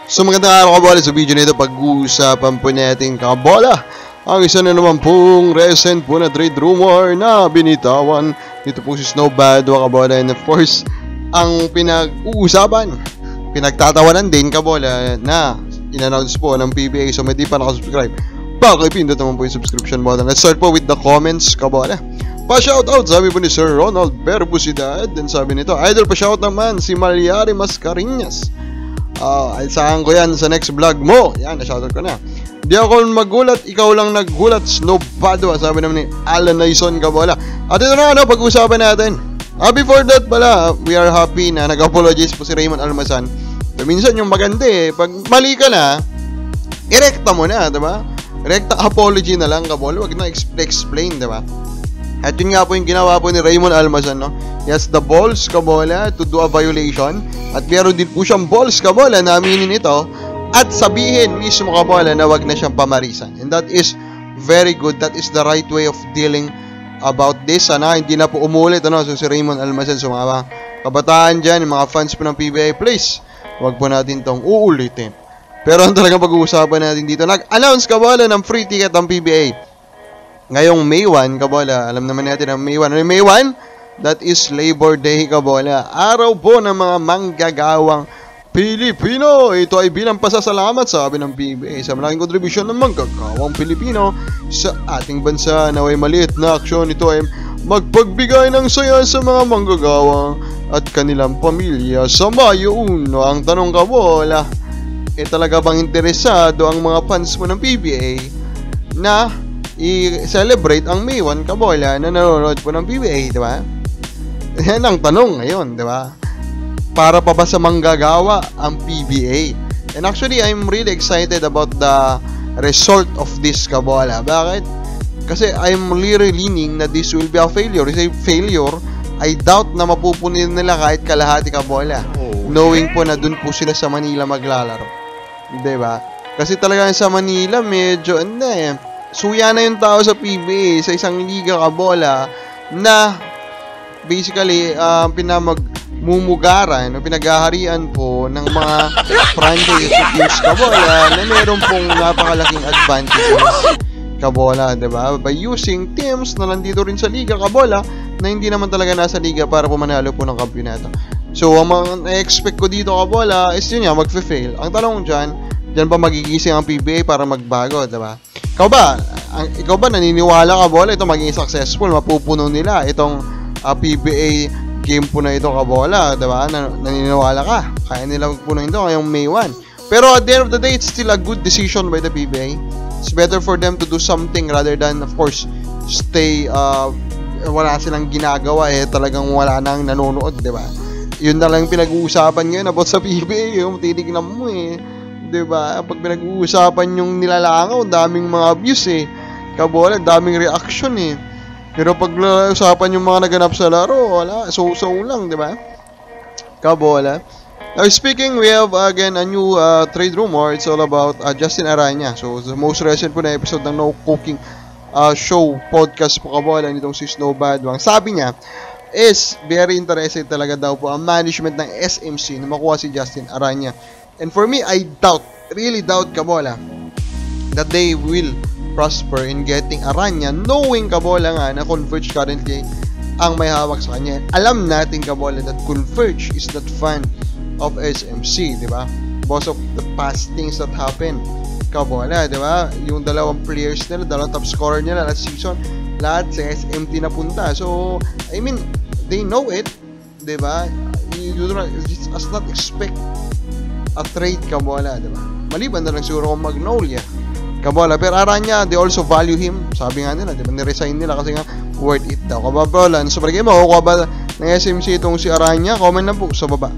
So magandang araw kabola, sa video nito pag-uusapan po natin kabola ang isa na naman pong recent po na trade rumor na binitawan dito po si Snowbad kabola, and of course ang pinag-uusapan, pinagtatawanan din kabola na in-announce po ng PBA. So may di pa nakasubscribe, pakipindot naman po yung subscription button. Let's start po with the comments kabola. Pa-shoutout, sabi po ni Sir Ronald Berbusidad. Then sabi nito, idol pa-shout naman si Malyari Mascareñas. Saan ko yan sa next vlog mo. Yan, na-shoutout ko na. Di ako magulat, ikaw lang nagulat, Snowbado. Sabi naman ni Alan Naison kabola. At ito na pag-usapan natin. Before that pala, we are happy na nag-apologize po si Raymond Almazan. So, minsan yung maganda pag mali ka na, irekta mo na, diba? Rekta apology na lang kabola, wag na explain, diba? At yun nga po yung ginawa po ni Raymond Almazan, no? He has the balls, kabola, to do a violation. At meron din po siyang balls, kabola, na aminin ito. At sabihin mismo, kabola, na wag na siyang pamarisan. And that is very good. That is the right way of dealing about this. Sana hindi na po umulit, ano? So si Raymond Almazan, so mga kabataan dyan, mga fans po ng PBA, please, wag po natin tong uulitin. Pero ang talagang pag-uusapan natin dito, nag-announce, kabola, ng free ticket ng PBA. Ngayong May 1, kabola, alam naman natin ang May 1. Ano yung May 1? That is Labor Day, kabola. Araw po ng mga manggagawang Pilipino. Ito ay bilang pasasalamat, sabi ng PBA, sa malaking kontribusyon ng manggagawang Pilipino sa ating bansa. Naway maliit na aksyon, ito ay magpagbigay ng saya sa mga manggagawang at kanilang pamilya sa Mayo 1. Ang tanong, kabola, talaga bang interesado ang mga fans mo ng PBA na i-celebrate ang May 1 kabola na nanonood po ng PBA, di ba? Yan ang tanong ngayon, di ba? Para pa ba sa manggagawa ang PBA? And actually, I'm really excited about the result of this kabola. Bakit? Kasi I'm really leaning na this will be a failure. Kasi failure, I doubt na mapupunin nila kahit kalahati kabola. Knowing po na dun po sila sa Manila maglalaro. Di ba? Kasi talagang sa Manila, medyo, suya na yung tao sa PBA, sa isang liga kabola na basically pinamagmumugaran o pinaghaharian po ng mga franchise teams kabola na meron pong napakalaking advantages kabola, diba? By using teams na nandito rin sa liga kabola na hindi naman talaga nasa liga para po manalo po ng kampyonato. So, ang mga expect ko dito kabola is yun nga, mag-fail. Ang tanong dyan ba magigising ang PBA para magbago, diba? Ikaw ba naniniwala kabola ito maging successful, mapupuno nila itong PBA game po na ito kabola, diba? Naniniwala ka, kaya nila magpuno ito ngayong May 1. Pero at the end of the day, it's still a good decision by the PBA. It's better for them to do something rather than, of course, stay, wala silang ginagawa, talagang wala nang nanonood, diba? Yun na lang pinag-uusapan ngayon about sa PBA, yung titignan mo diba? Pag pinag-uusapan yung nilalangaw, daming mga abuse kabola, daming reaction Pero pag usapan yung mga naganap sa laro, wala, so lang, diba? Kabola. Now speaking, we have again a new trade rumor. It's all about Justin Araña. So the most recent po na episode ng No Cooking show podcast po kabola nitong si Snowbad. Ang sabi niya is very interested talaga daw po ang management ng SMC na makuha si Justin Araña. And for me, I really doubt kabola that they will prosper in getting Araña, knowing kabola nga na Converge currently ang may hawak sa kanya. Alam natin kabola that Converge is not fan of SMC, di ba? Because of the past things that happened kabola, di ba? Yung dalawang players nila, dalawang top scorer nila last season, lahat sa SMT na punta. So, I mean, they know it, di ba? You do not expect a trade kabola, diba? Maliban na lang siguro kung Magnolia kabola, pero Araña, they also value him, sabi nga nila, diba? Niresign nila kasi nga worth it daw kabola. So, palagay mo, kuha ba ng SMC itong si Araña? Comment lang po sa baba.